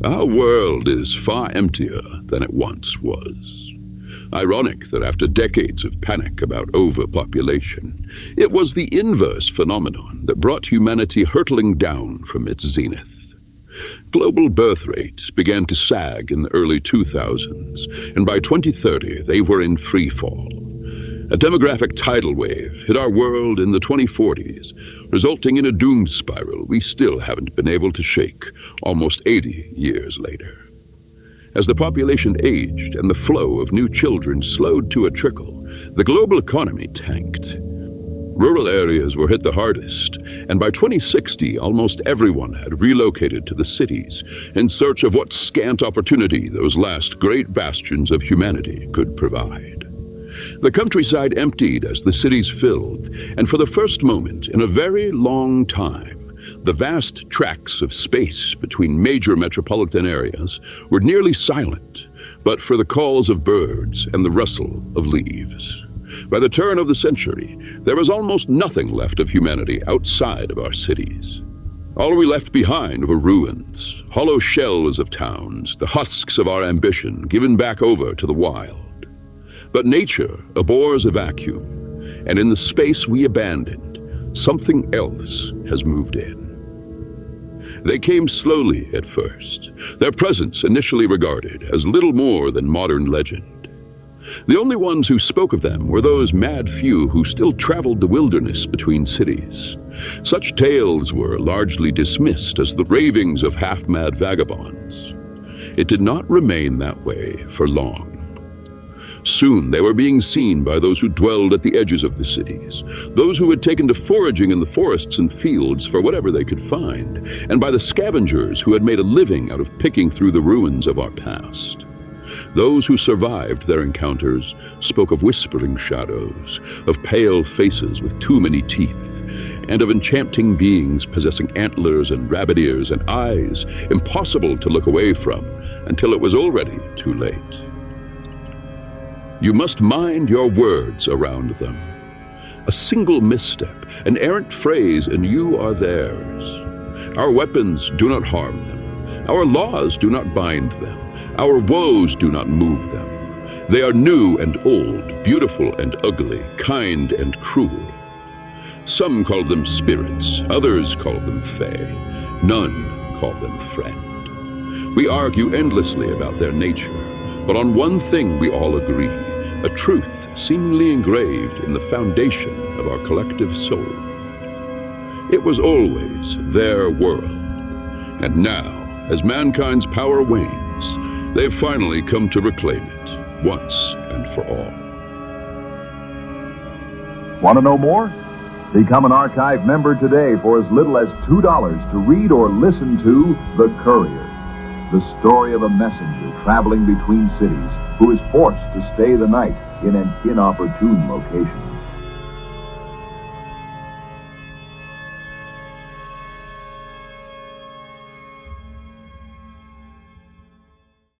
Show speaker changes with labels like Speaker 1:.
Speaker 1: Our world is far emptier than it once was. Ironic that after decades of panic about overpopulation, it was the inverse phenomenon that brought humanity hurtling down from its zenith. Global birth rates began to sag in the early 2000s, and by 2030 they were in free fall. A demographic tidal wave hit our world in the 2040s, resulting in a doom spiral we still haven't been able to shake almost 80 years later. As the population aged and the flow of new children slowed to a trickle, the global economy tanked. Rural areas were hit the hardest, and by 2060, almost everyone had relocated to the cities in search of what scant opportunity those last great bastions of humanity could provide. The countryside emptied as the cities filled, and for the first moment in a very long time, the vast tracts of space between major metropolitan areas were nearly silent, but for the calls of birds and the rustle of leaves. By the turn of the century, there was almost nothing left of humanity outside of our cities. All we left behind were ruins, hollow shells of towns, the husks of our ambition given back over to the wild. But nature abhors a vacuum, and in the space we abandoned, something else has moved in. They came slowly at first, their presence initially regarded as little more than modern legend. The only ones who spoke of them were those mad few who still traveled the wilderness between cities. Such tales were largely dismissed as the ravings of half-mad vagabonds. It did not remain that way for long. Soon they were being seen by those who dwelled at the edges of the cities, those who had taken to foraging in the forests and fields for whatever they could find, and by the scavengers who had made a living out of picking through the ruins of our past. Those who survived their encounters spoke of whispering shadows, of pale faces with too many teeth, and of enchanting beings possessing antlers and rabbit ears and eyes impossible to look away from until it was already too late. You must mind your words around them. A single misstep, an errant phrase, and you are theirs. Our weapons do not harm them. Our laws do not bind them. Our woes do not move them. They are new and old, beautiful and ugly, kind and cruel. Some call them spirits, others call them fae. None call them friend. We argue endlessly about their nature, but on one thing we all agree. A truth seemingly engraved in the foundation of our collective soul. It was always their world, and now, as mankind's power wanes, they've finally come to reclaim it, once and for all.
Speaker 2: Want to know more? Become an archive member today for as little as $2 to read or listen to The Courier, the story of a messenger traveling between cities who is forced to stay the night in an inopportune location.